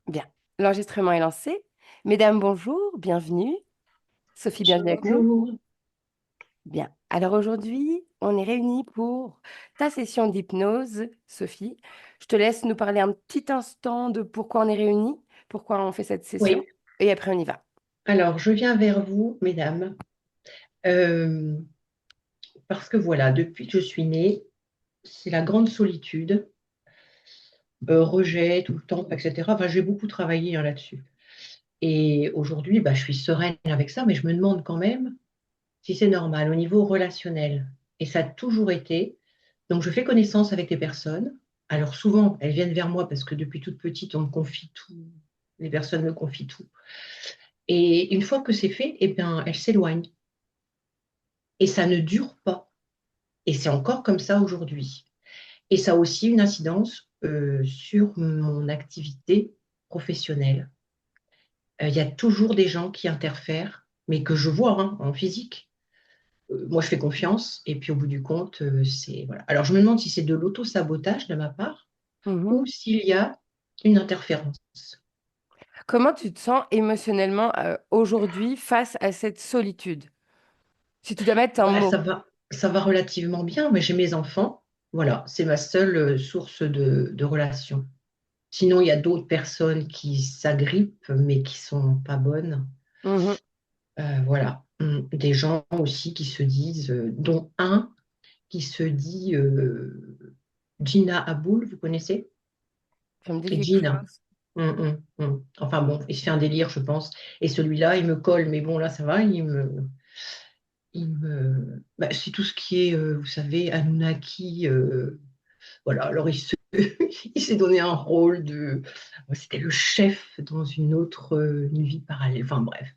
Bien, l'enregistrement est lancé. Mesdames, bonjour, bienvenue. Sophie, bienvenue avec nous. Bonjour. Bien, alors aujourd'hui, on est réunis pour ta session d'hypnose, Sophie. Je te laisse nous parler un petit instant de pourquoi on est réunis, pourquoi on fait cette session, Oui, et après on y va. alors je viens vers vous, mesdames, euh, parce que voilà, depuis que je suis née, c'est la grande solitude, rejet tout le temps, etc. Enfin, j'ai beaucoup travaillé là-dessus. Et aujourd'hui, je suis sereine avec ça, mais je me demande quand même si c'est normal au niveau relationnel. Et ça a toujours été. Donc, je fais connaissance avec des personnes. Alors, souvent, elles viennent vers moi parce que depuis toute petite, on me confie tout. Les personnes me confient tout. Et une fois que c'est fait, eh bien, elles s'éloignent. Et ça ne dure pas. Et c'est encore comme ça aujourd'hui. Et ça a aussi une incidence sur mon activité professionnelle. Il y a toujours des gens qui interfèrent, mais que je vois en physique. Moi, je fais confiance, et puis au bout du compte, c'est voilà. Alors, je me demande si c'est de l'auto-sabotage de ma part Mhm. ou s'il y a une interférence. Comment tu te sens émotionnellement aujourd'hui face à cette solitude? Si tu dois mettre un mot. Ça va relativement bien, mais j'ai mes enfants. Voilà, c'est ma seule source de relation. Sinon, il y a d'autres personnes qui s'agrippent, mais qui sont pas bonnes. Mhm. Voilà. Des gens aussi qui se disent, dont un qui se dit Gina Aboul, vous connaissez? Ça me dit Et quelque Gina. chose. Enfin bon, il se fait un délire, je pense. Et celui-là, il me colle, mais bon, là, ça va, c'est tout ce qui est, vous savez, Anunnaki. Voilà, alors il s'est donné un rôle de. C'était le chef dans une vie parallèle. Enfin bref.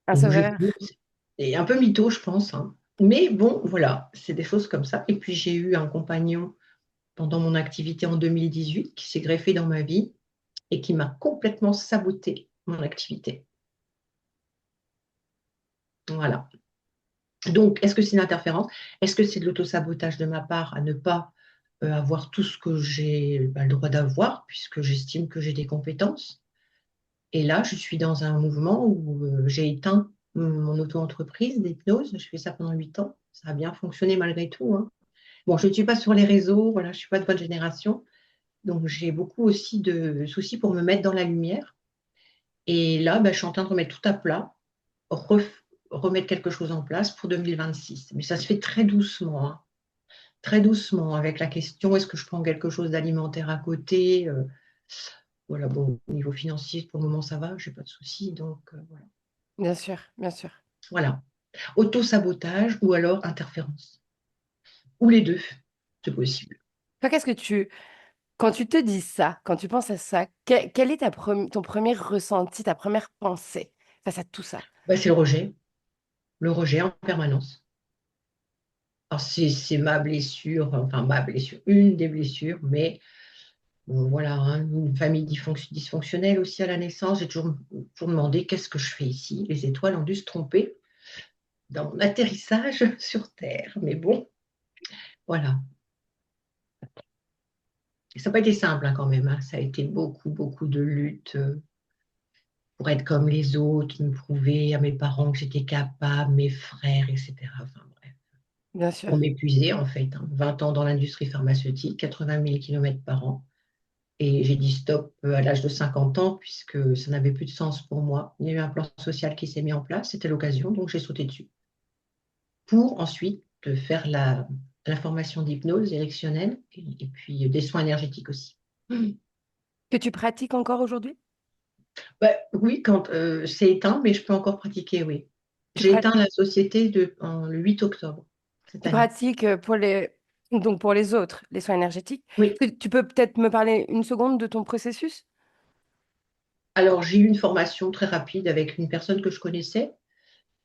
Un Donc, sauveur. et un peu mytho, je pense, hein. Mais bon, voilà, c'est des choses comme ça. Et puis j'ai eu un compagnon pendant mon activité en 2018 qui s'est greffé dans ma vie et qui m'a complètement saboté mon activité. Voilà. Donc, est-ce que c'est une interférence? Est-ce que c'est de l'autosabotage de ma part à ne pas avoir tout ce que j'ai le droit d'avoir, puisque j'estime que j'ai des compétences? Et là, je suis dans un mouvement où j'ai éteint mon auto-entreprise d'hypnose. Je fais ça pendant 8 ans. Ça a bien fonctionné malgré tout, hein. Bon, je ne suis pas sur les réseaux, voilà, je ne suis pas de votre génération. Donc, j'ai beaucoup aussi de soucis pour me mettre dans la lumière. Et là, je suis en train de remettre tout à plat, remettre quelque chose en place pour 2026. Mais ça se fait très doucement, hein. Très doucement, avec la question, est-ce que je prends quelque chose d'alimentaire à côté? Voilà, bon, au niveau financier, pour le moment, ça va, je n'ai pas de soucis. Donc, voilà. Bien sûr, bien sûr. Voilà. Auto-sabotage ou alors interférence. Ou les deux, c'est possible. Toi, quand tu te dis ça, quand tu penses à ça, quel est ton premier ressenti, ta première pensée face à tout ça? C'est le rejet en permanence. Alors, c'est ma blessure, enfin ma blessure, une des blessures, mais bon, voilà, hein, une famille dysfonctionnelle aussi à la naissance. J'ai toujours demandé qu'est-ce que je fais ici. Les étoiles ont dû se tromper dans mon atterrissage sur Terre. Mais bon, voilà. Et ça n'a pas été simple hein, quand même, hein. Ça a été beaucoup, beaucoup de lutte pour être comme les autres, me prouver à mes parents que j'étais capable, mes frères, etc. Enfin bref, Bien sûr. pour m'épuiser en fait, hein. 20 ans dans l'industrie pharmaceutique, 80 000 kilomètres par an. Et j'ai dit stop à l'âge de 50 ans puisque ça n'avait plus de sens pour moi. Il y a eu un plan social qui s'est mis en place, c'était l'occasion, donc j'ai sauté dessus. Pour ensuite faire la formation d'hypnose érectionnelle et puis des soins énergétiques aussi. Que tu pratiques encore aujourd'hui? Oui, quand c'est éteint, mais je peux encore pratiquer, oui. Tu, J'ai pra- éteint la société le 8 octobre cette Tu année. pratiques pour les autres, les soins énergétiques. Oui, Tu peux peut-être me parler une seconde de ton processus? alors j'ai eu une formation très rapide avec une personne que je connaissais,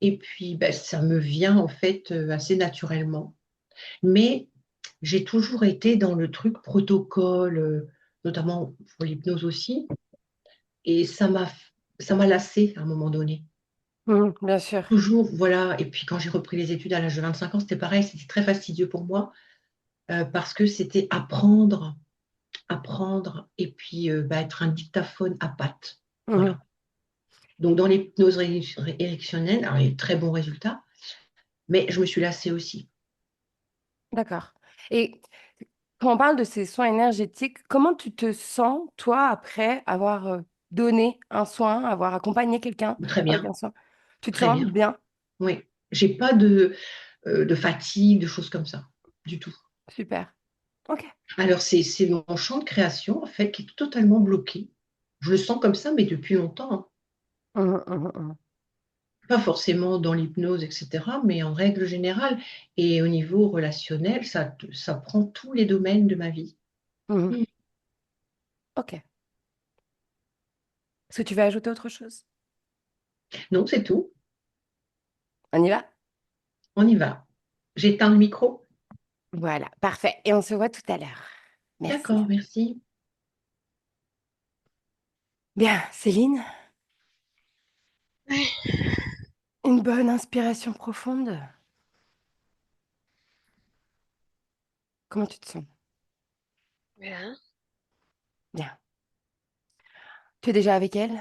et puis ça me vient en fait assez naturellement. Mais j'ai toujours été dans le truc protocole, notamment pour l'hypnose aussi, et ça m'a lassée à un moment donné. Bien sûr. Toujours, voilà. Et puis quand j'ai repris les études à l'âge de 25 ans, c'était pareil, c'était très fastidieux pour moi parce que c'était apprendre apprendre et puis être un dictaphone à pattes. Mhm. Voilà. Donc, dans l'hypnose érectionnelle, alors, il y a eu de très bons résultats, mais je me suis lassée aussi. D'accord. Et quand on parle de ces soins énergétiques, comment tu te sens, toi, après avoir donné un soin, avoir accompagné quelqu'un Très avec bien, un soin? Tu te très sens bien. bien? Oui, j'ai pas de fatigue, de choses comme ça, du tout. Super. Ok. Alors, c'est mon champ de création, en fait, qui est totalement bloqué. Je le sens comme ça, mais depuis longtemps, hein. Mhm, mhm, mhm. Pas forcément dans l'hypnose, etc., mais en règle générale. Et au niveau relationnel, ça prend tous les domaines de ma vie. Mhm. Mm. Ok. Est-ce que tu veux ajouter autre chose? Non, c'est tout. On y va? On y va. J'éteins le micro. Voilà, parfait. Et on se voit tout à l'heure. Merci. D'accord, merci. Bien, Céline, Oui, une bonne inspiration profonde. Comment tu te sens? bien, Bien. Tu es déjà avec elle?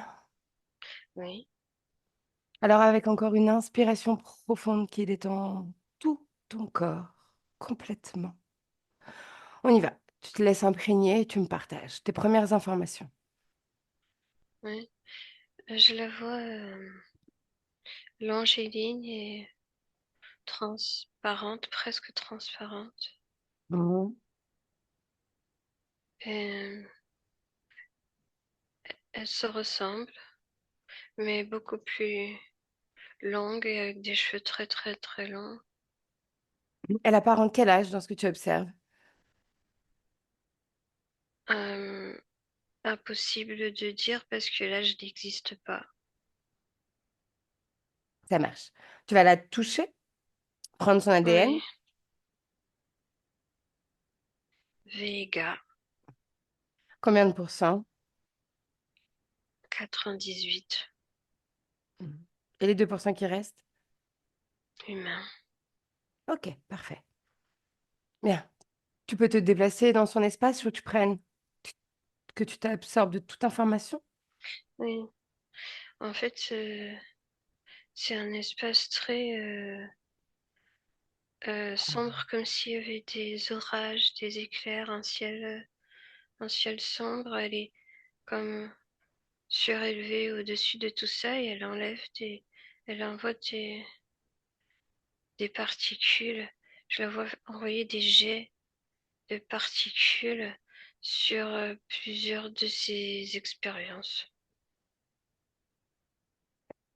oui, Alors avec encore une inspiration profonde qui détend tout ton corps complètement. On y va. Tu te laisses imprégner et tu me partages tes premières informations. oui. Je la vois longiligne et transparente, presque transparente. Mhm. Et, elle se ressemble, mais beaucoup plus longue et avec des cheveux très très très longs. Elle apparente quel âge dans ce que tu observes? Euh, Impossible de dire parce que l'âge n'existe pas. Ça marche. Tu vas la toucher, prendre son ADN. Oui, Vega, Combien de pourcents? 98, Mhm. Et les 2% qui restent? humain. Ok, parfait. Bien. Tu peux te déplacer dans son espace où tu prennes, que tu t'absorbes de toute information. Oui, en fait, c'est un espace très sombre, comme s'il y avait des orages, des éclairs, un ciel sombre. Elle est comme surélevée au-dessus de tout ça et elle envoie des particules. Je la vois envoyer des jets de particules sur plusieurs de ses expériences.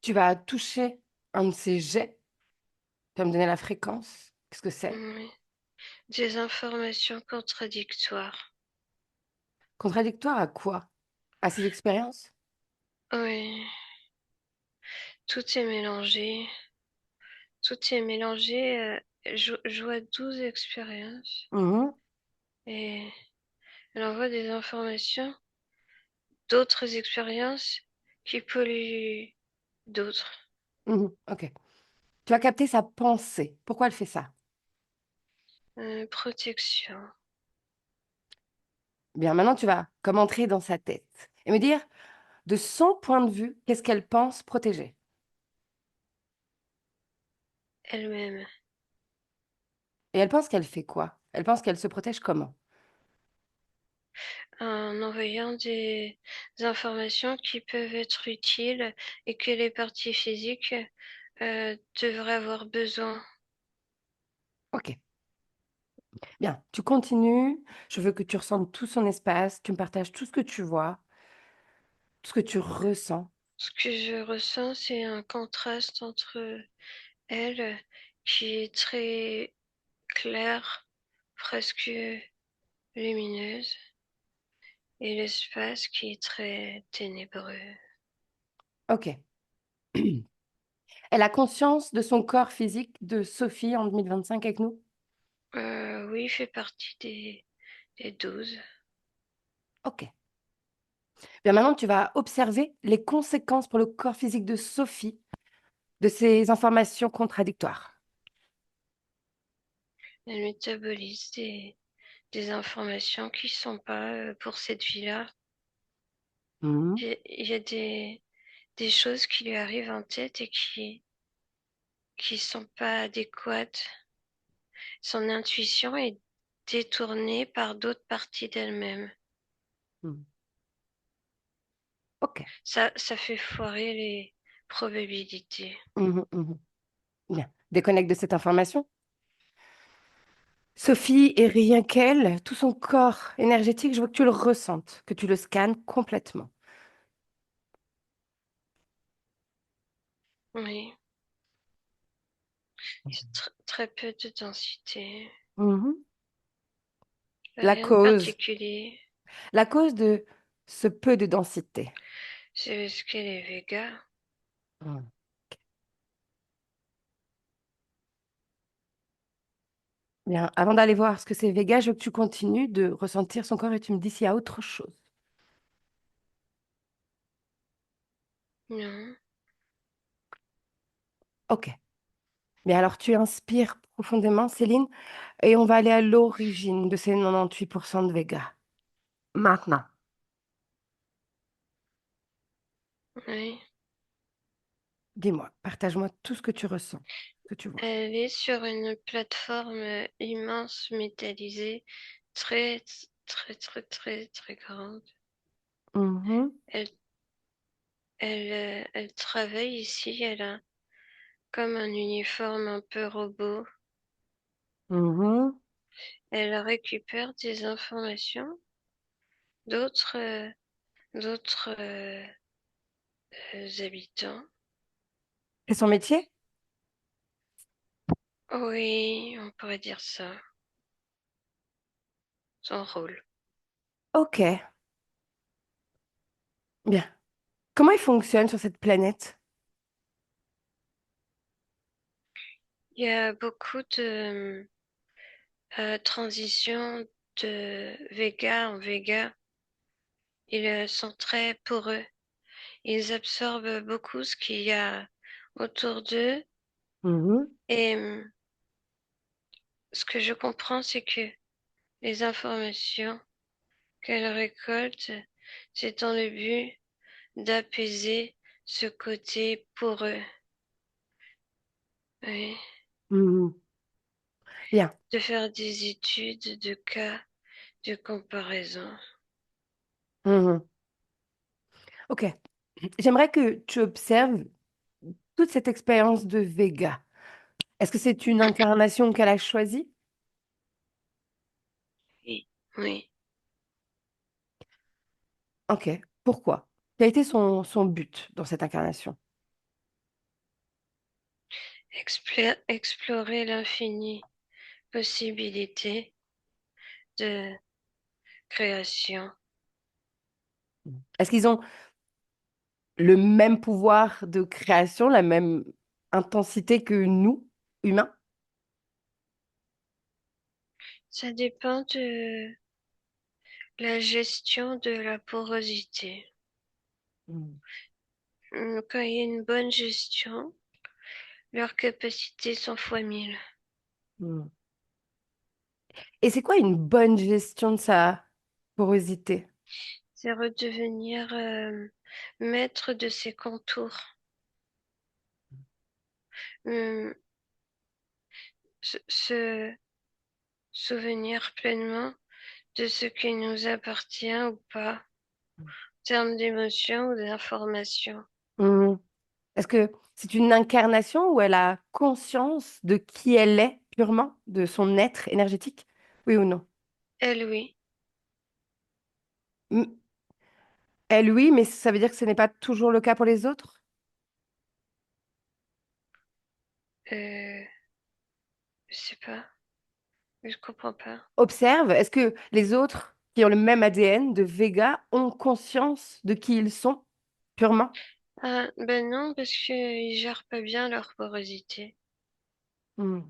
Tu vas toucher un de ces jets. Tu vas me donner la fréquence. Qu'est-ce que c'est? Oui. Des informations contradictoires. Contradictoire à quoi? À ses expériences? Oui, tout est mélangé. Tout est mélangé. Je vois 12 expériences Mhm, et elle envoie des informations, d'autres expériences qui polluent d'autres. mhm, ok. Tu vas capter sa pensée. Pourquoi elle fait ça? Protection. Bien, maintenant, tu vas comme entrer dans sa tête et me dire, de son point de vue, qu'est-ce qu'elle pense protéger? Elle-même. Et elle pense qu'elle fait quoi? Elle pense qu'elle se protège comment? En envoyant des informations qui peuvent être utiles et que les parties physiques devraient avoir besoin. Ok. Bien, tu continues. Je veux que tu ressentes tout son espace. Tu me partages tout ce que tu vois, tout ce que tu ressens. Ce que je ressens, c'est un contraste entre elle, qui est très claire, presque lumineuse, et l'espace qui est très ténébreux. Ok. Elle a conscience de son corps physique de Sophie en 2025 avec nous? Oui, il fait partie des 12. Ok. Bien, maintenant, tu vas observer les conséquences pour le corps physique de Sophie de ces informations contradictoires. Elle métabolise des informations qui sont pas pour cette vie-là. Mhm. Il y a des choses qui lui arrivent en tête et qui sont pas adéquates. Son intuition est détournée par d'autres parties d'elle-même. Mhm. Ok. Ça fait foirer les probabilités. Mhm, mhm. Bien. Déconnecte de cette information. Sophie et rien qu'elle, tout son corps énergétique, je veux que tu le ressentes, que tu le scannes complètement. Oui, c'est très peu de densité. Mhm. La Rien de cause, particulier. la cause de ce peu de densité. C'est parce qu'elle est véga. Mhm. Bien, avant d'aller voir ce que c'est Vega, je veux que tu continues de ressentir son corps et tu me dis s'il y a autre chose. Non. Ok. Bien, alors tu inspires profondément, Céline, et on va aller à l'origine de ces 98% de Vega. Maintenant, Oui. dis-moi, partage-moi tout ce que tu ressens, que tu vois. Elle est sur une plateforme immense métallisée, très, très grande. Mhm, Elle, elle travaille ici. Elle a comme un uniforme un peu robot. mhm. Elle récupère des informations d'autres d'autres habitants. Et son métier? Oui, on pourrait dire ça. Son rôle. Ok, bien. Comment il fonctionne sur cette planète? Il y a beaucoup de transitions de Vega en Vega. Ils sont très poreux. Ils absorbent beaucoup ce qu'il y a autour d'eux. Mhm, Et ce que je comprends, c'est que les informations qu'elles récoltent, c'est dans le but d'apaiser ce côté poreux. Oui. mhm. Bien. De faire des études de cas de comparaison. Mhm. Ok. J'aimerais que tu observes toute cette expérience de Vega. Est-ce que c'est une incarnation qu'elle a choisie? Oui, oui. Ok. Pourquoi? Quel a été son but dans cette incarnation? Explorer l'infinie possibilité de création. Est-ce qu'ils ont le même pouvoir de création, la même intensité que nous, humains? Ça dépend de la gestion de la porosité. Mm. Quand il y a une bonne gestion, leurs capacités sont fois mille. Mm. Et c'est quoi une bonne gestion de sa porosité? C'est redevenir maître de ses contours. Hum, se souvenir pleinement de ce qui nous appartient ou pas, en termes d'émotion ou d'information. Mm. Est-ce que c'est une incarnation où elle a conscience de qui elle est purement, de son être énergétique? Oui ou non? Elle, oui. Mm. Elle, oui, mais ça veut dire que ce n'est pas toujours le cas pour les autres? Je sais pas. Je comprends pas. Observe, est-ce que les autres qui ont le même ADN de Vega ont conscience de qui ils sont purement? Ah, ben non, parce qu'ils gèrent pas bien leur porosité. Hmm.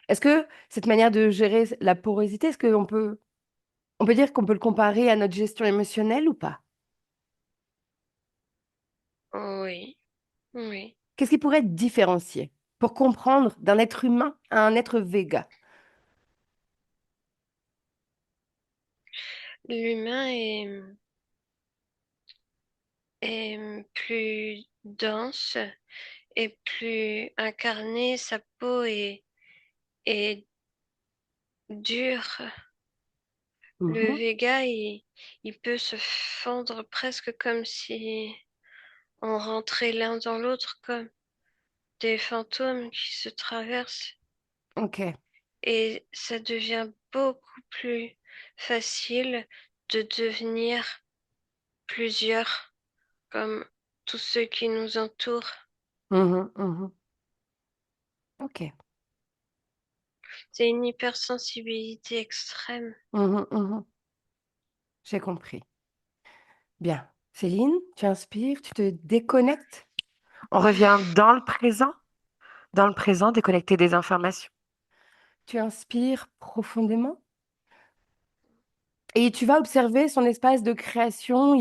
Est-ce que cette manière de gérer la porosité, est-ce on peut dire qu'on peut le comparer à notre gestion émotionnelle ou pas? Oui, oui. Qu'est-ce qui pourrait être différencié pour comprendre d'un être humain à un être Vega? l'humain est plus dense et plus incarné, sa peau est dure. Le Mhm. Vega, il peut se fondre presque comme si on rentrait l'un dans l'autre, comme des fantômes qui se traversent. Ok. Et ça devient beaucoup plus facile de devenir plusieurs, comme tous ceux qui nous entourent. Mhm, mhm. Ok. C'est une hypersensibilité extrême. Mhm, mhm. J'ai compris. Bien. Céline, tu inspires, tu te déconnectes. On revient dans le présent, déconnecter des informations. Tu inspires profondément et tu vas observer son espace de création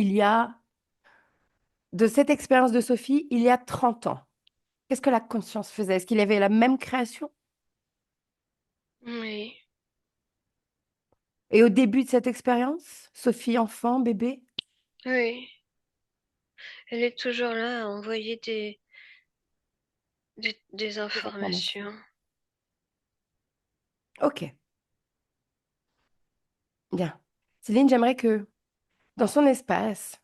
de cette expérience de Sophie, il y a 30 ans. Qu'est-ce que la conscience faisait? Est-ce qu'il y avait la même création? Oui, Et au début de cette expérience, Sophie, enfant, bébé, oui. Elle est toujours là à envoyer des des informations. informations. Ok, bien. Céline, j'aimerais que dans son espace,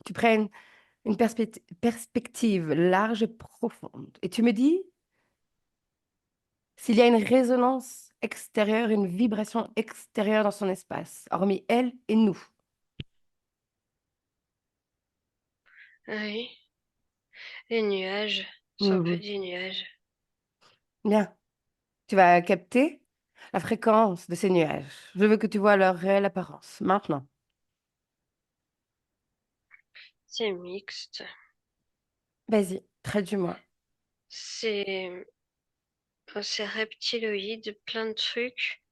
tu prennes une perspective large et profonde. Et tu me dis s'il y a une résonance extérieure, une vibration extérieure dans son espace, hormis elle et nous. Oui, les nuages sont que Mhm. des nuages. Bien, tu vas capter la fréquence de ces nuages. Je veux que tu vois leur réelle apparence. Maintenant, C'est mixte. vas-y, traduis-moi. C'est c'est reptiloïde, plein de trucs.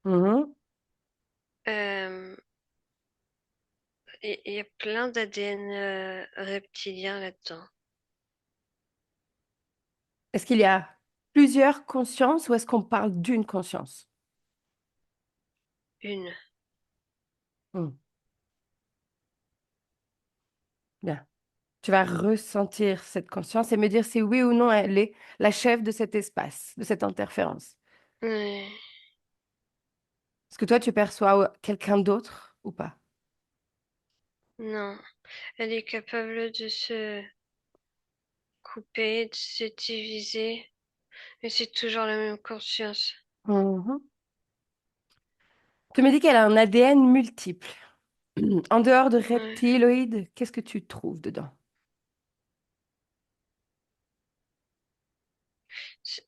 Mhm. Euh, il y a plein d'ADN reptilien là-dedans. Est-ce qu'il y a plusieurs consciences ou est-ce qu'on parle d'une conscience? Une. Hmm. Bien. Tu vas ressentir cette conscience et me dire si oui ou non elle est la chef de cet espace, de cette interférence. Ouais. Est-ce que toi, tu perçois quelqu'un d'autre ou pas? Non, elle est capable de se couper, de se diviser, mais c'est toujours la même conscience. Mhm. Tu me dis qu'elle a un ADN multiple. En dehors de Ouais. reptiloïdes, qu'est-ce que tu trouves dedans?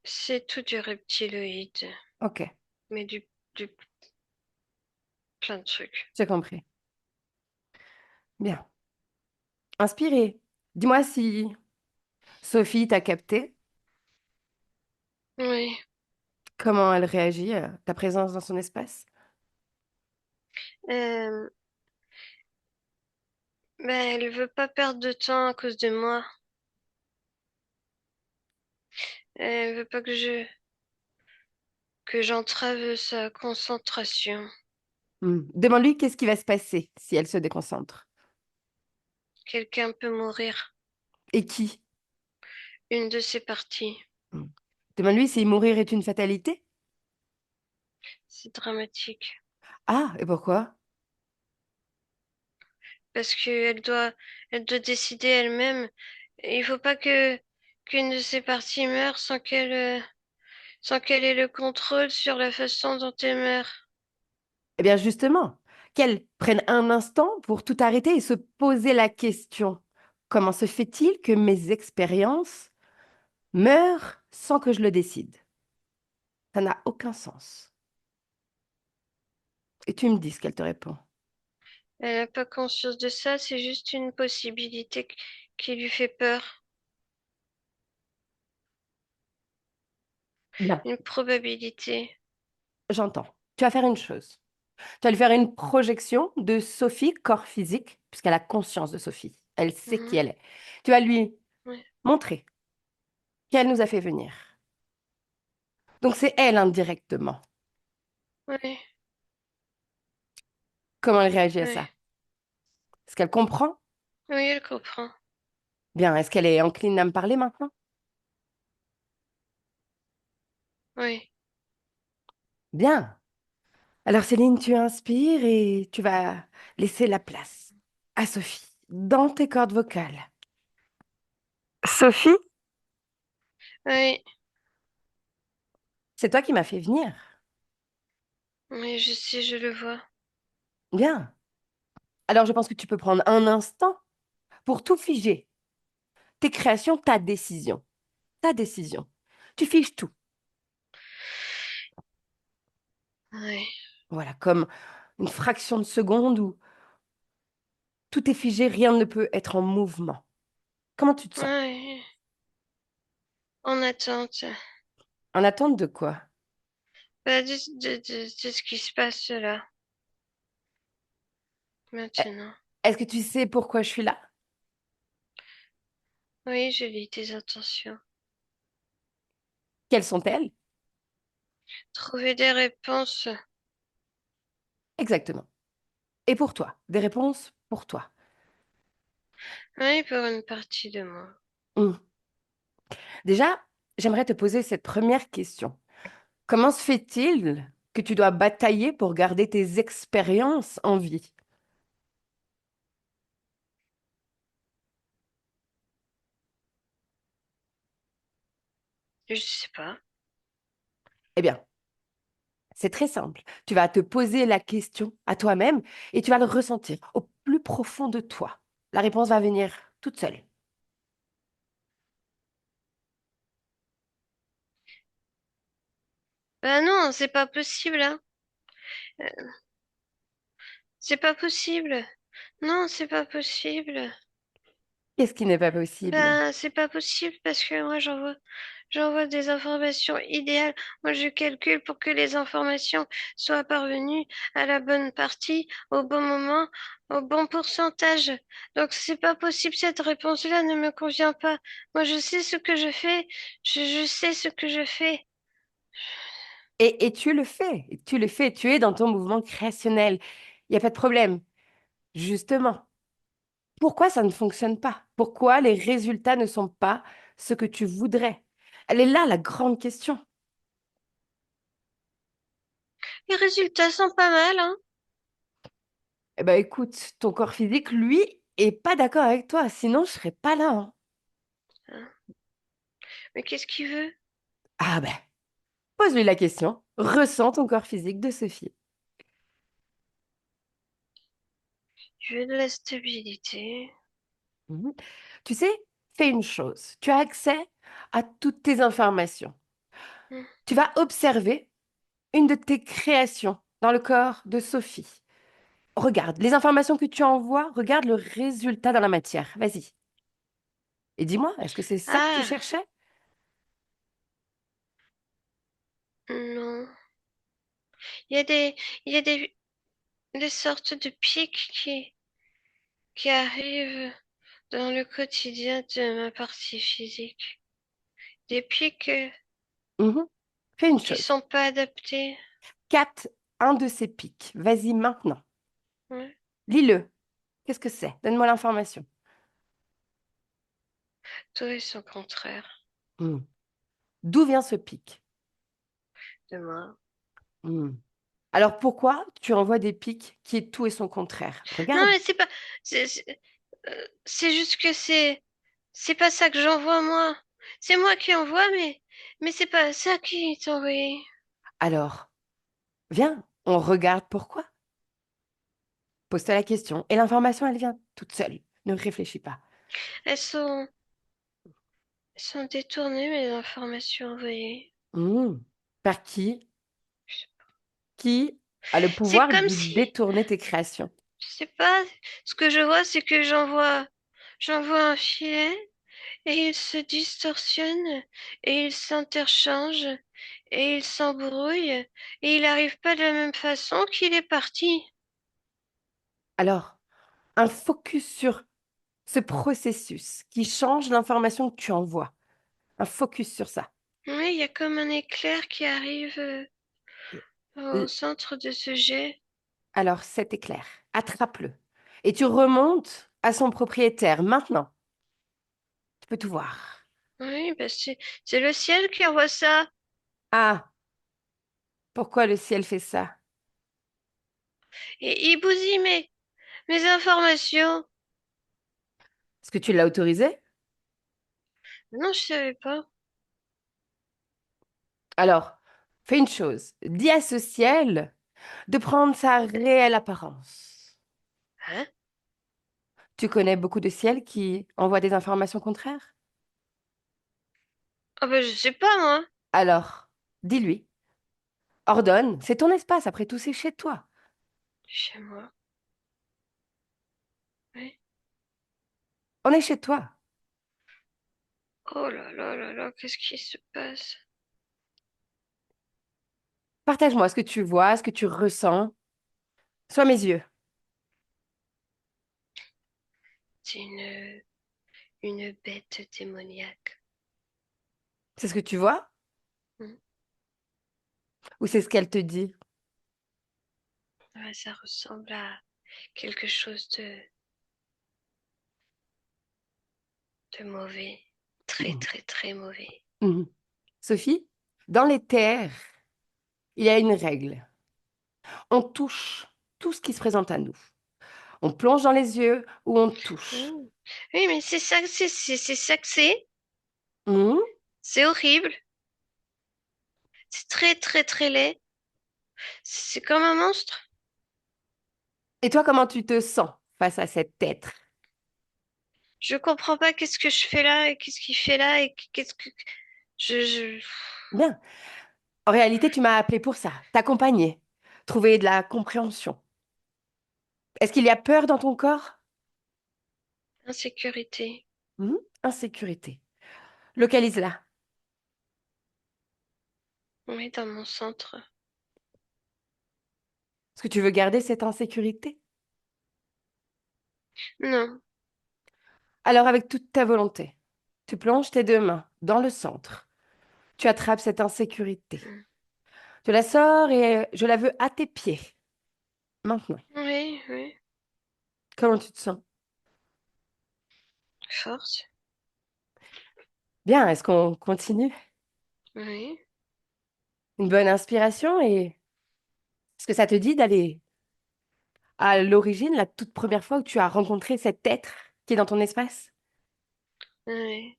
C'est tout du reptiloïde, Ok, mais du plein de trucs. j'ai compris. Bien. Inspiré. Dis-moi si Sophie t'a capté, Oui. comment elle réagit à ta présence dans son espace. Euh, elle veut pas perdre de temps à cause de moi. Elle veut pas que j'entrave sa concentration. Demande-lui qu'est-ce qui va se passer si elle se déconcentre. Quelqu'un peut mourir. Et qui? Une de ses parties. Hmm. Demande-lui si mourir est une fatalité. C'est dramatique. Ah, et pourquoi? Parce elle doit décider elle-même. Il faut pas qu'une de ses parties meure sans qu'elle ait le contrôle sur la façon dont elle meurt. Eh bien, justement, qu'elle prenne un instant pour tout arrêter et se poser la question, comment se fait-il que mes expériences meurent sans que je le décide? Ça n'a aucun sens. Et tu me dis ce qu'elle te répond. Elle n'a pas conscience de ça, c'est juste une possibilité qui lui fait peur. Bien, Une probabilité. j'entends. Tu vas faire une chose. Tu vas lui faire une projection de Sophie, corps physique, puisqu'elle a conscience de Sophie. Elle sait qui Mhm. elle est. Tu vas lui Ouais. montrer qu'elle nous a fait venir. Donc c'est elle indirectement. Ouais. Comment elle réagit à Oui, ça? Est-ce qu'elle comprend? oui, elle comprend. Bien, est-ce qu'elle est encline à me parler maintenant? Oui, Bien. Alors Céline, tu inspires et tu vas laisser la place à Sophie dans tes cordes vocales. Sophie, oui, c'est toi qui m'as fait venir. oui, je sais, je le vois. Bien. Alors je pense que tu peux prendre un instant pour tout figer. Tes créations, ta décision. Ta décision. Tu figes tout. Oui, Voilà, comme une fraction de seconde où tout est figé, rien ne peut être en mouvement. Comment tu te sens? oui, en attente. En attente de quoi? Bah, de ce qui se passe là, Eh, maintenant. Est-ce que tu sais pourquoi je suis là? Oui, je lis tes intentions. Quelles sont-elles? Trouver des réponses. Exactement. Et pour toi? Des réponses pour toi. Oui, pour une partie de moi. Hmm. Déjà, j'aimerais te poser cette première question. Comment se fait-il que tu dois batailler pour garder tes expériences en vie? Je sais pas. Eh bien, c'est très simple. Tu vas te poser la question à toi-même et tu vas le ressentir au plus profond de toi. La réponse va venir toute seule. Bah non, c'est pas possible, hein. Euh, C'est pas possible. Non, c'est pas possible. Qu'est-ce qui n'est pas possible? Ben, c'est pas possible parce que moi j'envoie des informations idéales. Moi je calcule pour que les informations soient parvenues à la bonne partie, au bon moment, au bon pourcentage. Donc c'est pas possible, cette réponse-là ne me convient pas. Moi je sais ce que je fais, je sais ce que je fais. Et tu le fais. Et tu le fais. Tu es dans ton mouvement créationnel. Il n'y a pas de problème. Justement, pourquoi ça ne fonctionne pas? Pourquoi les résultats ne sont pas ce que tu voudrais? Elle est là, la grande question. Les résultats sont pas mal, hein. Eh ben, écoute, ton corps physique, lui, est pas d'accord avec toi. Sinon, je serais pas là, hein. Hein. Mais qu'est-ce qu'il veut? Ah ben, pose-lui la question. Ressens ton corps physique de Sophie. Il veut de la stabilité. Mhm. Tu sais, fais une chose. Tu as accès à toutes tes informations. Hmm. Tu vas observer une de tes créations dans le corps de Sophie. Regarde les informations que tu envoies, regarde le résultat dans la matière. Vas-y. Et dis-moi, est-ce que c'est ça que tu Ah, cherchais? non. Il y a il y a des sortes de pics qui arrivent dans le quotidien de ma partie physique. Des pics Mhm. Fais une qui chose. sont pas adaptés. Capte un de ces pics. Vas-y maintenant. Ouais. Lis-le. Qu'est-ce que c'est? Donne-moi l'information. Tout et son contraire Hmm. D'où vient ce pic? de moi. Hmm. Alors pourquoi tu envoies des pics qui est tout et son contraire? Non, Regarde. mais c'est pas. C'est juste que c'est pas ça que j'envoie moi. C'est moi qui envoie, mais c'est pas ça qui est envoyé. Alors, viens, on regarde pourquoi. Pose-toi la question. Et l'information, elle vient toute seule. Ne réfléchis pas. Elles sont, elles sont détournées, mes informations envoyées. Hmm. Par qui? Qui a le C'est pouvoir comme de si, détourner tes créations? je sais pas, ce que je vois, c'est que j'envoie un filet et il se distorsionne et il s'interchange et il s'embrouille et il n'arrive pas de la même façon qu'il est parti. Alors, un focus sur ce processus qui change l'information que tu envoies. Un focus sur ça. Oui, il y a comme un éclair qui arrive au L- centre de ce jet. Alors cet éclair, attrape-le. Et tu remontes à son propriétaire maintenant. Tu peux tout voir. Oui, bah c'est le ciel qui envoie ça. Ah, pourquoi le ciel fait ça? Et il bousille mes informations. Est-ce que tu l'as autorisé? Non, je savais pas. Alors, fais une chose. Dis à ce ciel de prendre sa réelle apparence. Hein? Tu connais beaucoup de ciels qui envoient des informations contraires? Ah bah je sais pas moi. Alors, dis-lui. Ordonne, c'est ton espace, après tout, c'est chez toi. Chez moi. Oui. On est chez toi. Oh là là là là, qu'est-ce qui se passe? Partage-moi ce que tu vois, ce que tu ressens. Sois mes yeux. C'est une bête démoniaque. C'est ce que tu vois Hmm. ou c'est ce qu'elle te dit? Ouais, ça ressemble à quelque chose de mauvais. Très Mhm. très très mauvais. Mhm. Sophie, dans les terres, il y a une règle. On touche tout ce qui se présente à nous. On plonge dans les yeux ou on touche. Hmm. Oui, mais c'est ça, c'est ça que c'est. Mhm. C'est horrible. C'est très très très laid. C'est comme un monstre. Et toi, comment tu te sens face à cet être? Je comprends pas qu'est-ce que je fais là et qu'est-ce qu'il fait là et qu'est-ce que je... Bien. En réalité, tu m'as appelé pour ça, t'accompagner, trouver de la compréhension. Est-ce qu'il y a peur dans ton corps? Insécurité. Mhm. Insécurité. Localise-la. Oui, dans mon centre. Est-ce que tu veux garder cette insécurité? Non. Alors, avec toute ta volonté, tu plonges tes deux mains dans le centre. Tu attrapes cette insécurité. Hmm. Tu la sors et je la veux à tes pieds. Maintenant. Oui, oui. Comment tu te sens? Force. Bien, est-ce qu'on continue? Oui. Une bonne inspiration et est-ce que ça te dit d'aller à l'origine, la toute première fois où tu as rencontré cet être qui est dans ton espace? Oui.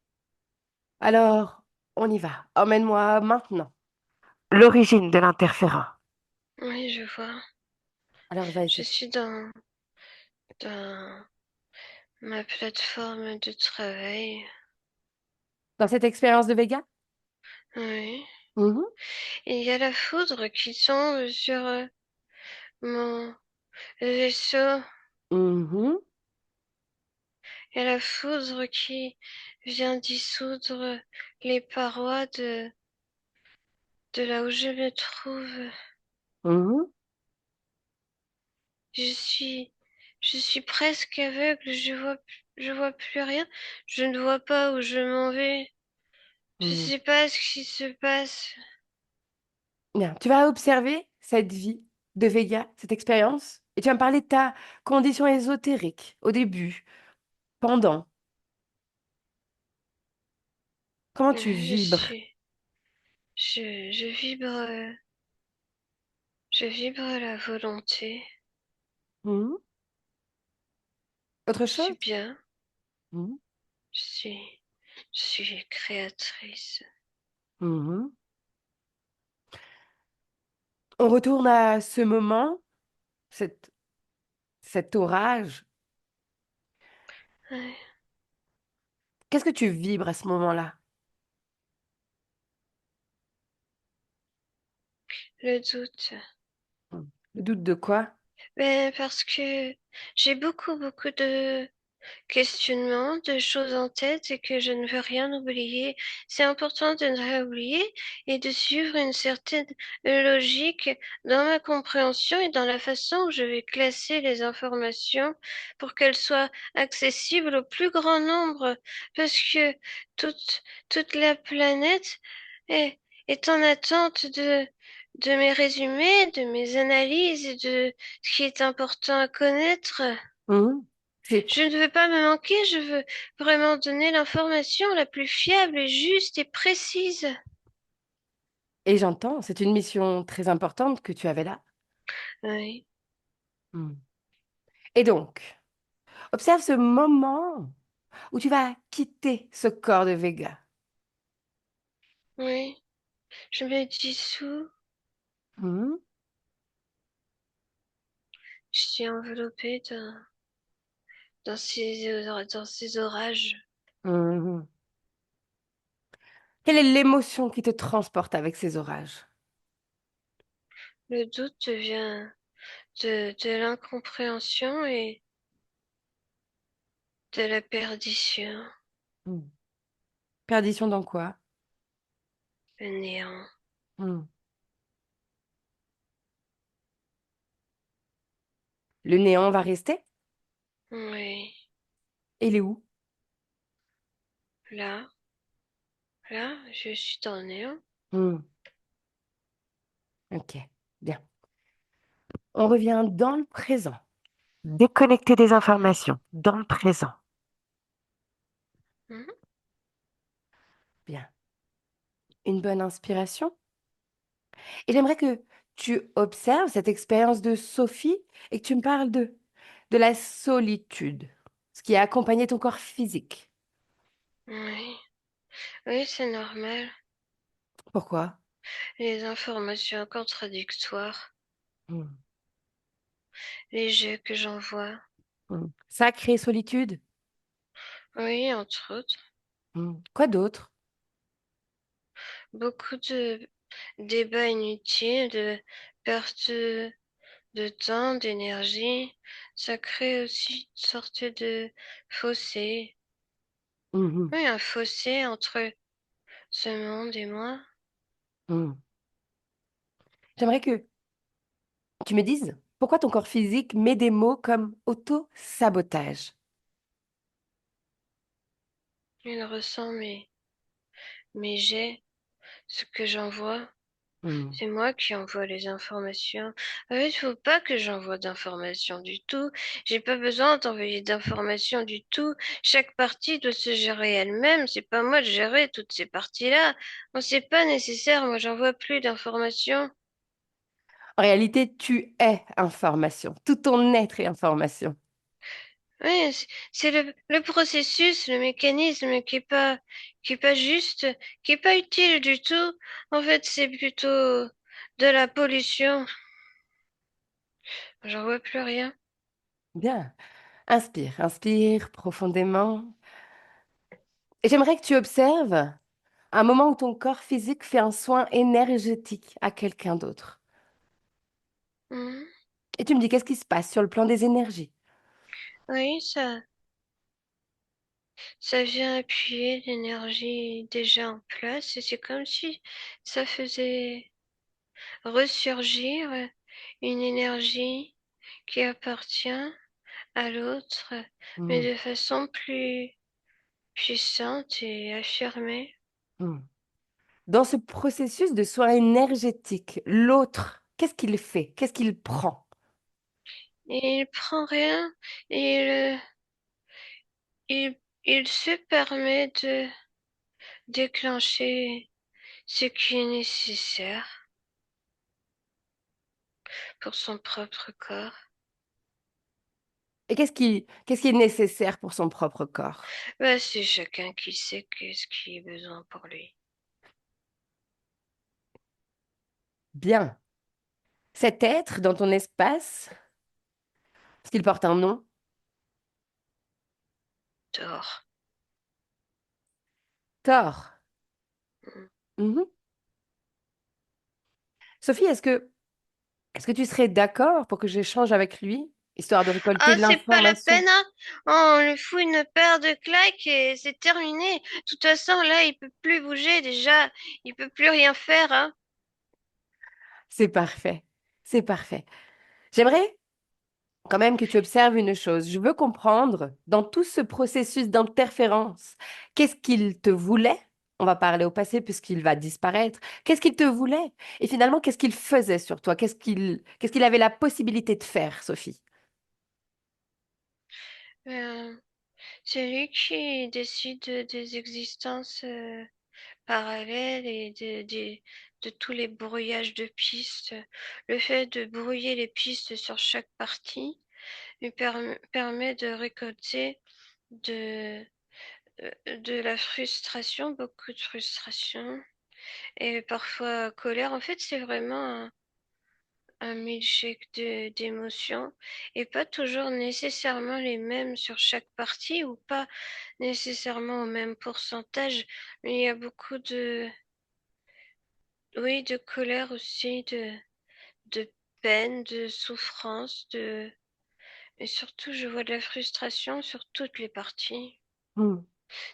Alors, on y va. Emmène-moi maintenant. L'origine de l'interféron. Oui, je vois. Alors, Je vas-y. suis dans ma plateforme de travail. Dans cette expérience de Vega? Oui. Mhm, Et il y a la foudre qui tombe sur mon vaisseau. mhm, Il y a la foudre qui vient dissoudre les parois de là où je me trouve. mhm, Je suis, je suis presque aveugle. Je vois plus rien. Je ne vois pas où je m'en vais. Je mhm. sais pas ce qui se passe. Bien, tu vas observer cette vie de Vega, cette expérience, et tu vas me parler de ta condition ésotérique au début, pendant. Comment tu Je vibres? suis, je je vibre la volonté. Mhm. Autre Je suis chose? bien. Mhm, Je suis, je suis créatrice. mhm. On retourne à ce moment, cette, cet orage. Ouais. Qu'est-ce que tu vibres à ce moment-là? Le doute. Mhm. Le doute de quoi? Ben, parce que j'ai beaucoup de questionnements, de choses en tête et que je ne veux rien oublier. C'est important de ne rien oublier et de suivre une certaine logique dans ma compréhension et dans la façon où je vais classer les informations pour qu'elles soient accessibles au plus grand nombre. Parce que toute, toute la planète est, est en attente de mes résumés, de mes analyses et de ce qui est important à connaître. Mhm. C'est- Je ne veux pas me manquer, je veux vraiment donner l'information la plus fiable et juste et précise. Et j'entends, c'est une mission très importante que tu avais là. Oui, Mhm. Et donc, observe ce moment où tu vas quitter ce corps de Vega. oui, je me dissous, Mhm. je suis enveloppée dans ces orages. Mhm. Quelle est l'émotion qui te transporte avec ces orages? Le doute vient de l'incompréhension et de la perdition, Mhm. Perdition dans quoi? le néant. Mhm. Le néant va rester? Oui, Et il est où? là, là, je suis dans le néant. Mhm. Ok, bien. On revient dans le présent. Déconnecter des informations dans le présent. Mhm. Bien. Une bonne inspiration. Et j'aimerais que tu observes cette expérience de Sophie et que tu me parles de la solitude, ce qui a accompagné ton corps physique. Oui, oui, c'est normal. Pourquoi? Les informations contradictoires, Hmm, les jeux que j'envoie. Sacrée solitude. Oui, entre autres. Quoi d'autre? Beaucoup de débats inutiles, de perte de temps, d'énergie. Ça crée aussi une sorte de fossé. Mhm, Oui, un fossé entre ce monde et moi. hmm. J'aimerais que tu me dises pourquoi ton corps physique met des mots comme auto-sabotage. Il ressent mes jets, ce que j'envoie. Hmm. C'est moi qui envoie les informations. Il faut pas que j'envoie d'informations du tout. J'ai pas besoin d'envoyer d'informations du tout. Chaque partie doit se gérer elle-même. C'est pas moi de gérer toutes ces parties-là. Bon, c'est pas nécessaire. Moi, j'envoie plus d'informations. En réalité, tu es information. Tout ton être est information. Oui, c'est le processus, le mécanisme qui est pas juste, qui est pas utile du tout. En fait, c'est plutôt de la pollution. J'en vois plus rien. Bien. Inspire, inspire profondément. Et j'aimerais que tu observes un moment où ton corps physique fait un soin énergétique à quelqu'un d'autre. Mhm. Et tu me dis qu'est-ce qui se passe sur le plan des énergies. Oui, ça vient appuyer l'énergie déjà en place et c'est comme si ça faisait ressurgir une énergie qui appartient à l'autre, mais Hmm, de façon plus puissante et affirmée. hmm. Dans ce processus de soin énergétique, l'autre, qu'est-ce qu'il fait? Qu'est-ce qu'il prend? Et il prend rien et il se permet de déclencher ce qui est nécessaire pour son propre corps. Et qu'est-ce qui est nécessaire pour son propre corps? Bah, c'est chacun qui sait qu'est-ce qui est besoin pour lui. Bien. Cet être dans ton espace, est-ce qu'il porte un nom? Dehors. Thor. Mm. Mhm. Sophie, est-ce que tu serais d'accord pour que j'échange avec lui, histoire de récolter Ah, de c'est pas la l'information? peine, hein? On lui fout une paire de claques et c'est terminé. De toute façon, là, il peut plus bouger déjà. Il peut plus rien faire, hein? C'est parfait. C'est parfait. J'aimerais quand même que tu observes une chose. Je veux comprendre, dans tout ce processus d'interférence, qu'est-ce qu'il te voulait On va parler au passé puisqu'il va disparaître. Qu'est-ce qu'il te voulait? Et finalement, qu'est-ce qu'il faisait sur toi? Qu'est-ce qu'il avait la possibilité de faire, Sophie? Euh, c'est lui qui décide des existences parallèles et de tous les brouillages de pistes. Le fait de brouiller les pistes sur chaque partie lui permet de récolter de, de la frustration, beaucoup de frustration et parfois colère. En fait, c'est vraiment un milkshake d'émotions et pas toujours nécessairement les mêmes sur chaque partie ou pas nécessairement au même pourcentage, mais il y a beaucoup oui, de colère aussi, de peine, de souffrance, et surtout je vois de la frustration sur toutes les parties. Hmm.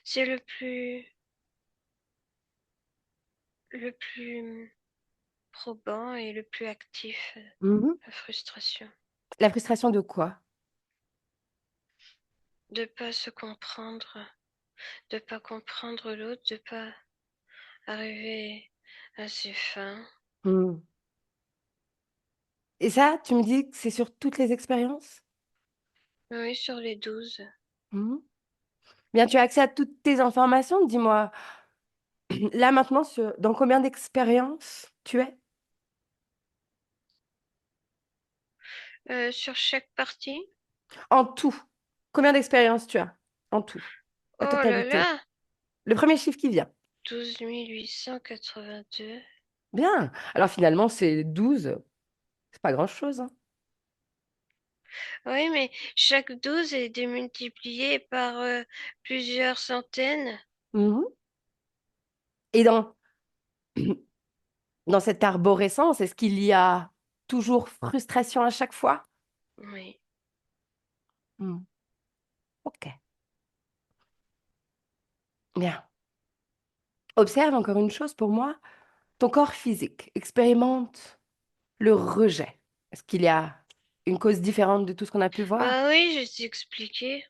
C'est le plus probant et le plus actif, Mhm. la frustration. La frustration de quoi? De pas se comprendre, de pas comprendre l'autre, de pas arriver à ses fins. Hmm. Et ça, tu me dis que c'est sur toutes les expériences? Oui, sur les 12. Mhm. Bien, tu as accès à toutes tes informations. Dis-moi, là maintenant, dans combien d'expériences tu es? Sur chaque partie. En tout. Combien d'expériences tu as? En tout. La Oh là totalité. là, Le premier chiffre qui vient. 12 882. Bien. Alors finalement, c'est 12. C'est pas grand-chose, hein. Oui, mais chaque 12 est démultiplié par plusieurs centaines. Mhm. Et dans cette arborescence, est-ce qu'il y a toujours frustration à chaque fois? Oui. Hmm. Ok. Bien. Observe encore une chose pour moi. Ton corps physique expérimente le rejet. Est-ce qu'il y a une cause différente de tout ce qu'on a pu voir? Bah oui, je t'ai expliqué.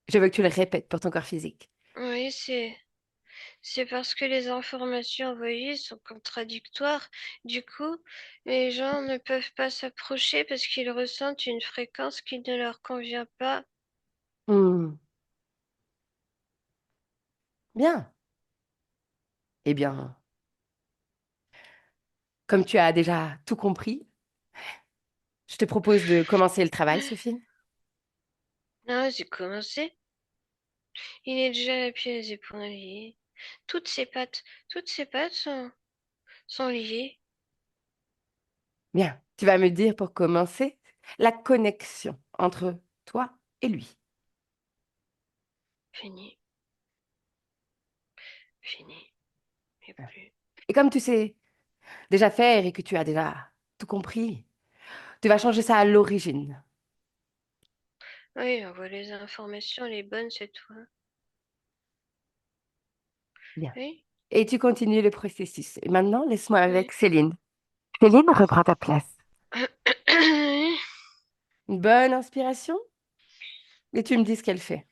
Je veux que tu le répètes pour ton corps physique. Oui, c'est parce que les informations envoyées sont contradictoires. Du coup, les gens ne peuvent pas s'approcher parce qu'ils ressentent une fréquence qui ne leur convient pas. Hmm. Bien. Eh bien, comme tu as déjà tout compris, je te propose de commencer le travail, Sophie. Non, j'ai commencé. Il est déjà la pied les épaules liées. Toutes ses pattes sont liées. Bien. Tu vas me dire pour commencer la connexion entre toi et lui. Fini, fini, et plus. Et comme tu sais déjà faire et que tu as déjà tout compris, tu vas changer ça à l'origine. Oui, envoie les informations les bonnes, c'est toi. Bien. Oui, Et tu continues le processus. Et maintenant, laisse-moi avec oui. Céline. Céline reprend ta place. Une bonne inspiration et tu me dis ce qu'elle fait.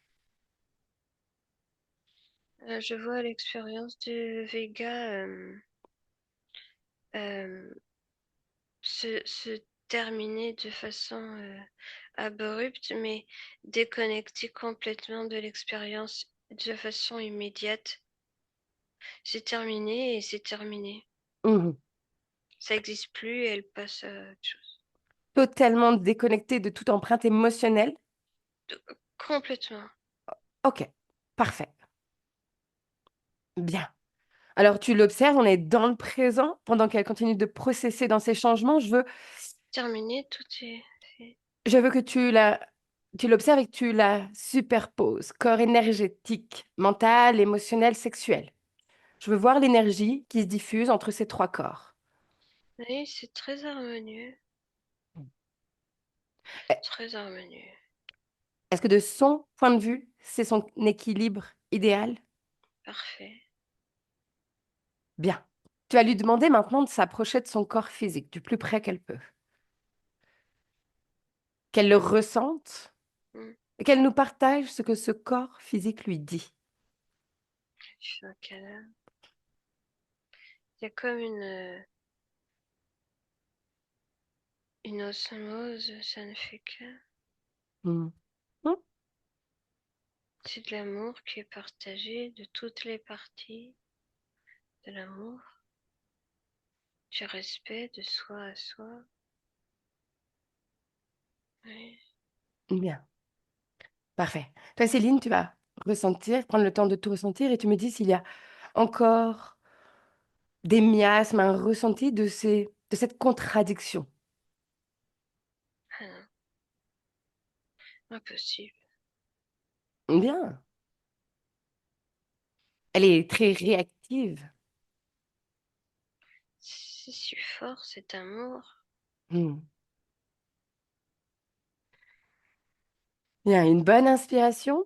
Je vois l'expérience de Vega euh, se terminer de façon abrupte, mais déconnectée complètement de l'expérience de façon immédiate. C'est terminé et c'est terminé. Mhm. Ça n'existe plus et elle passe à autre chose. Totalement déconnectée de toute empreinte émotionnelle. Complètement. Ok, parfait. Bien. Alors tu l'observes, on est dans le présent pendant qu'elle continue de processer dans ses changements. Terminé, tout est fait. Je veux que tu l'observes et que tu la superposes. Corps énergétique, mental, émotionnel, sexuel. Je veux voir l'énergie qui se diffuse entre ces trois corps. Oui, c'est très harmonieux. Eh, Très harmonieux. est-ce que de son point de vue, c'est son équilibre idéal? Parfait. Bien. Tu vas lui demander maintenant de s'approcher de son corps physique, du plus près qu'elle peut. Qu'elle le ressente Mm. et qu'elle nous partage ce que ce corps physique lui dit. Je fais un câlin. Il y a comme une osmose, ça ne fait que. Hmm. Hmm. C'est de l'amour qui est partagé de toutes les parties de l'amour, du respect de soi à soi. Oui. Bien, parfait. Toi, Céline, tu vas ressentir, prendre le temps de tout ressentir et tu me dis s'il y a encore des miasmes, un ressenti de cette contradiction. Ah non, impossible. Bien. Elle est très réactive. C'est si fort cet amour. Hmm. Bien, une bonne inspiration.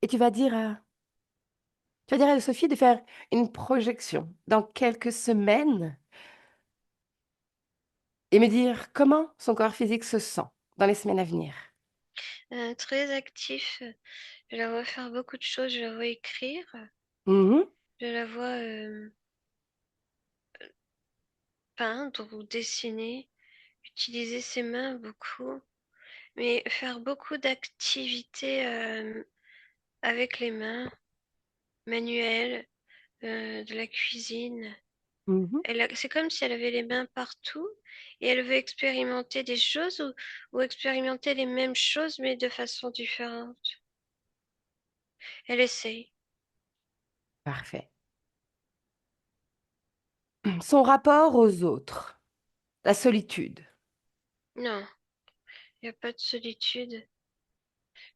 Et tu vas dire à Sophie de faire une projection dans quelques semaines et me dire comment son corps physique se sent dans les semaines à venir. Très actif. Je la vois faire beaucoup de choses. Je la vois écrire. Mhm, Je la vois peindre ou dessiner. Utiliser ses mains beaucoup. Mais faire beaucoup d'activités avec les mains, manuelles, de la cuisine. mhm. C'est comme si elle avait les mains partout et elle veut expérimenter des choses ou expérimenter les mêmes choses mais de façon différente. Elle essaye. Parfait. Son rapport aux autres, la solitude. Non, il n'y a pas de solitude.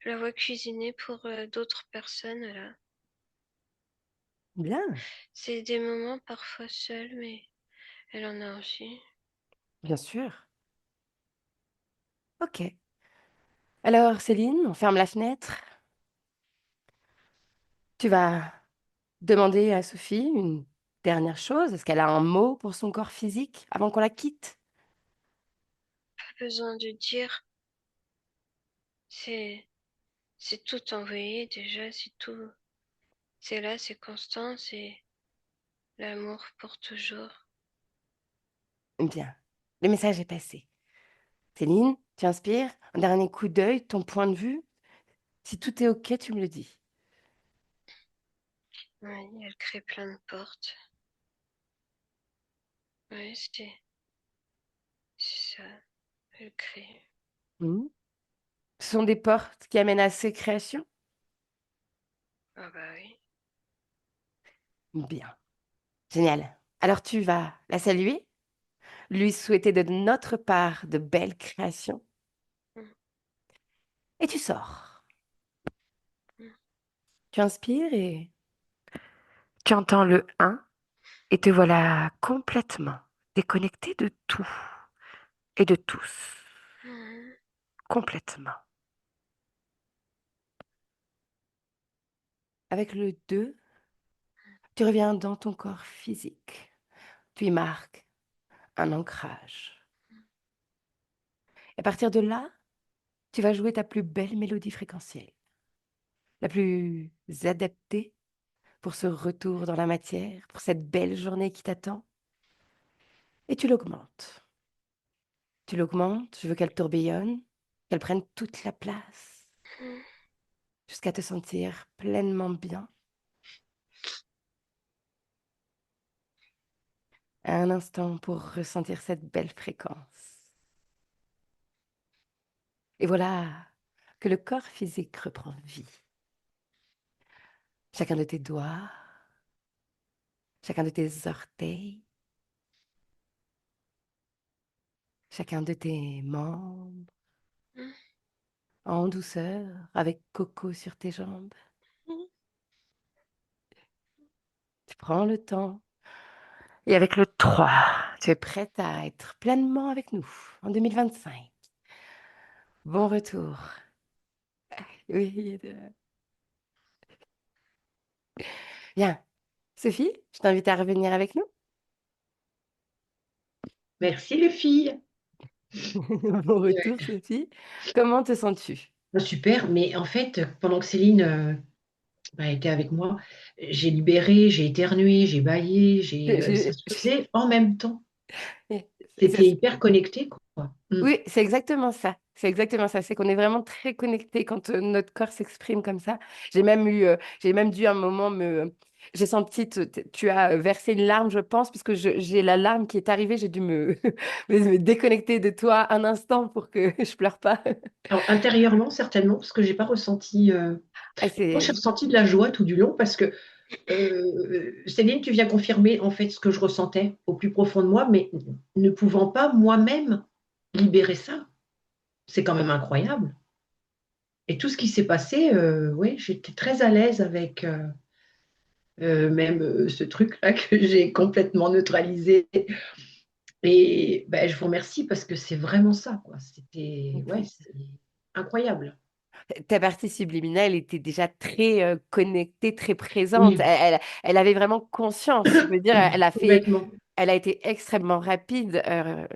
Je la vois cuisiner pour d'autres personnes là. Bien, C'est des moments parfois seuls, mais elle en a aussi. bien sûr. Ok. Alors, Céline, on ferme la fenêtre. Tu vas demander à Sophie une dernière chose. Est-ce qu'elle a un mot pour son corps physique avant qu'on la quitte? Pas besoin de dire. C'est c'est tout envoyé déjà. C'est tout. C'est là, c'est constant. C'est l'amour pour toujours. Bien, le message est passé. Céline, tu inspires, un dernier coup d'œil, ton point de vue. Si tout est OK, tu me le dis. Oui, elle crée plein de portes. Oui, c'est ça. Elle crée. Mhm. Ce sont des portes qui amènent à ces créations? Ah bah oui. Bien, génial. Alors tu vas la saluer, lui souhaiter de notre part de belles créations, Mm, et tu sors. mm, Tu inspires et tu entends le un et te voilà complètement déconnecté de tout et de tous. mm. Complètement. Avec le 2, tu reviens dans ton corps physique. Tu y marques un ancrage. Et à partir de là, tu vas jouer ta plus belle mélodie fréquentielle, la plus adaptée pour ce retour dans la matière, pour cette belle journée qui t'attend. Et tu l'augmentes. Tu l'augmentes, je veux qu'elle tourbillonne, qu'elle prenne toute la place, Mm. jusqu'à te sentir pleinement bien. Un instant pour ressentir cette belle fréquence. Et voilà que le corps physique reprend vie. Chacun de tes doigts, chacun de tes orteils, chacun de tes membres, Mm. en douceur, avec coco sur tes jambes. Mm. Tu prends le temps. Et avec le 3, tu es prête à être pleinement avec nous en 2025. Bon retour. Oui, bien. Sophie, je t'invite à revenir avec nous. Merci les filles. Bon retour, Sophie. Comment te sens-tu? Super, mais en fait, pendant que Céline était avec moi, j'ai libéré, j'ai éternué, j'ai bâillé, ça se faisait en même temps. C'était C'est- hyper connecté, quoi. Oui, c'est exactement ça. C'est exactement ça. C'est qu'on est vraiment très connecté quand notre corps s'exprime comme ça. J'ai même dû un moment j'ai senti, tu as versé une larme, je pense, puisque j'ai la larme qui est arrivée. J'ai dû me déconnecter de toi un instant pour que je pleure pas. Alors, intérieurement, certainement, parce que j'ai pas ressenti. Ah, Moi, j'ai c'est ressenti de la joie tout du long, parce que Céline, tu viens confirmer en fait ce que je ressentais au plus profond de moi, mais ne pouvant pas moi-même libérer ça. C'est quand même incroyable. Et tout ce qui s'est passé, oui, j'étais très à l'aise avec même ce truc-là que j'ai complètement neutralisé. Et ben, je vous remercie parce que c'est vraiment ça, quoi. C'était, ouais, c'est incroyable. ta partie subliminale était déjà très connectée, très présente. Oui, Elle avait vraiment conscience. Je veux dire, complètement. elle a été extrêmement rapide.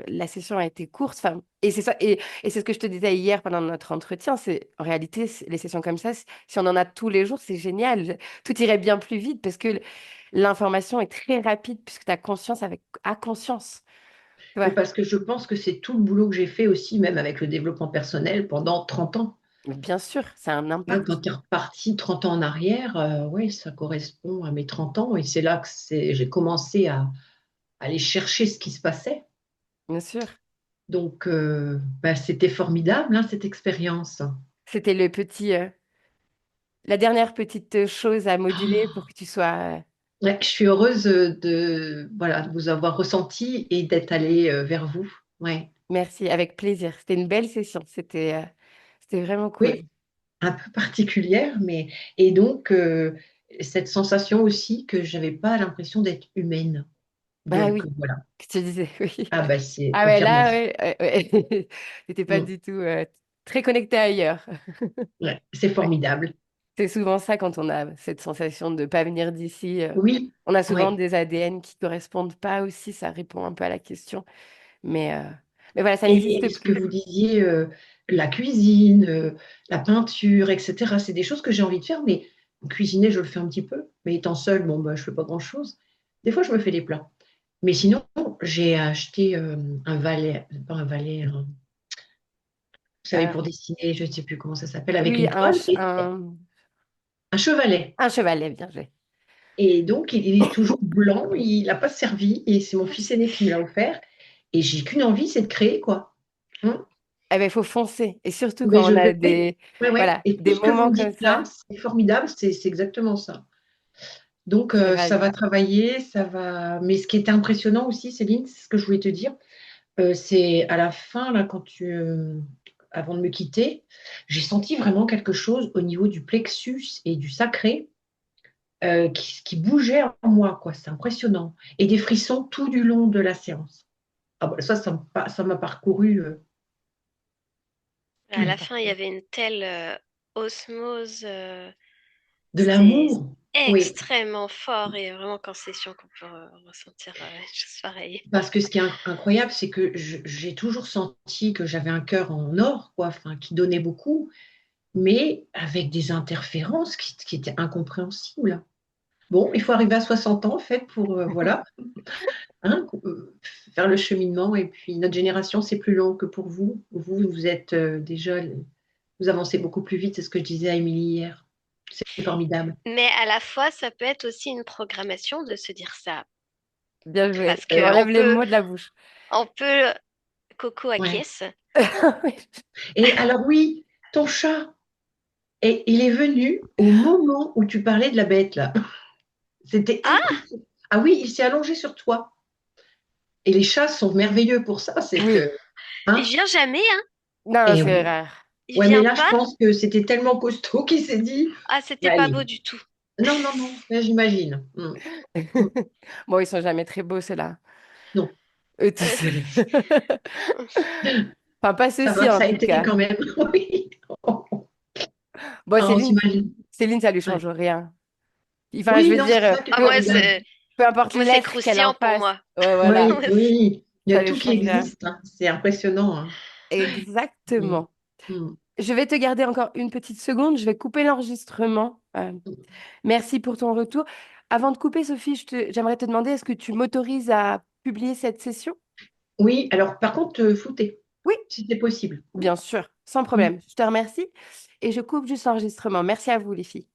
La session a été courte. Enfin, et c'est ça. Et c'est ce que je te disais hier pendant notre entretien. C'est en réalité les sessions comme ça. Si on en a tous les jours, c'est génial. Tout irait bien plus vite parce que l'information est très rapide puisque tu as conscience avec à conscience. Tu Mais vois. parce que je pense que c'est tout le boulot que j'ai fait aussi, même avec le développement personnel pendant 30 ans. Mais bien sûr, ça a un Hein, impact. quand tu es reparti 30 ans en arrière, oui, ça correspond à mes 30 ans. Et c'est là que j'ai commencé à aller chercher ce qui se passait. Bien sûr. Donc, bah, c'était formidable, hein, cette expérience. C'était la dernière petite chose à moduler pour que tu sois. Ouais, je suis heureuse de, voilà, de vous avoir ressenti et d'être allée vers vous. Ouais. Merci, avec plaisir. C'était une belle session. C'était vraiment cool. Oui, un peu particulière, mais et donc cette sensation aussi que j'avais pas l'impression d'être humaine. Ah Donc oui, voilà. que tu disais, oui. Ah bah c'est Ah ouais, là, confirmation. ouais, ouais, ouais. T'étais pas Mm. du tout très connecté ailleurs. Ouais, c'est Ouais. formidable. C'est souvent ça quand on a cette sensation de pas venir d'ici. Oui, On a souvent oui. des ADN qui correspondent pas aussi. Ça répond un peu à la question. Mais, euh, mais voilà, ça Et n'existe ce que plus. vous disiez, la cuisine, la peinture, etc., c'est des choses que j'ai envie de faire, mais cuisiner, je le fais un petit peu. Mais étant seule, bon, bah, je fais pas grand-chose. Des fois, je me fais des plats. Mais sinon, j'ai acheté un valet, pas un valet, vous savez, Euh, pour dessiner, je ne sais plus comment ça s'appelle, avec oui, une toile, et un chevalet. un chevalet, bien joué. Et donc, il est toujours blanc, il n'a pas servi, et c'est mon fils aîné qui me l'a offert. Et j'ai qu'une envie, c'est de créer, quoi. Hein. Eh ben, il faut foncer. Et surtout Mais quand je on a vais. Ouais, ouais. voilà, Et tout des ce que vous moments me comme dites là, ça, c'est formidable, c'est exactement ça. Donc, je suis ça ravie. va travailler, ça va. Mais ce qui était impressionnant aussi, Céline, c'est ce que je voulais te dire, c'est à la fin, là, avant de me quitter, j'ai senti vraiment quelque chose au niveau du plexus et du sacré qui bougeait en moi, quoi. C'est impressionnant. Et des frissons tout du long de la séance. Ah bah, ça m'a parcouru À la fin, il y avait une telle osmose. de C'était l'amour. Oui, extrêmement fort et vraiment qu'en session qu'on peut ressentir des choses pareilles. parce que ce qui est incroyable, c'est que j'ai toujours senti que j'avais un cœur en or, quoi, enfin, qui donnait beaucoup, mais avec des interférences qui étaient incompréhensibles. Bon, il faut arriver à 60 ans, en fait, pour, voilà, hein, faire le cheminement. Et puis, notre génération, c'est plus long que pour vous. Vous êtes déjà, vous avancez beaucoup plus vite, c'est ce que je disais à Émilie hier. C'est formidable. Mais à la fois, ça peut être aussi une programmation de se dire ça. Bien joué. Parce Et qu'on enlève les peut, mots de la bouche. on peut, Coco Ouais. acquiesce. Et alors, oui, ton chat, il est venu au moment où tu parlais de la bête, là. C'était Ah, impressionnant. Ah oui, il s'est allongé sur toi. Et les chats sont merveilleux pour ça, c'est Oui. que, il hein? vient jamais, hein. Non, Et c'est oui. rare. Il Ouais, mais vient là, je pas. pense que c'était tellement costaud qu'il s'est dit, Ah, c'était pas allez, beau du tout. non, non, non, là, j'imagine. Mm. Bon, ils sont jamais très beaux, ceux-là. Non, Eux tous. Enfin, pas ça ceux-ci, va, en ça a tout été cas. quand même. Oui. Bon, Ah, on Céline, s'imagine. Céline, ça lui Ouais. change rien. Enfin, je Oui, veux non, c'est dire, ça qui est Ah, moi, formidable. peu importe moi, c'est l'être qu'elle a en croustillant pour face. moi. Ouais, voilà, Oui, oui, il y a ça lui tout qui change rien. existe, hein. C'est impressionnant, hein. Mm. Exactement. Mm. Je vais te garder encore une petite seconde. Je vais couper l'enregistrement. Merci pour ton retour. Avant de couper, Sophie, j'aimerais te demander, est-ce que tu m'autorises à publier cette session? Oui, alors par contre, floutez, Oui, si c'est possible. bien sûr, sans Mm. problème. Je te remercie et je coupe juste l'enregistrement. Merci à vous, les filles.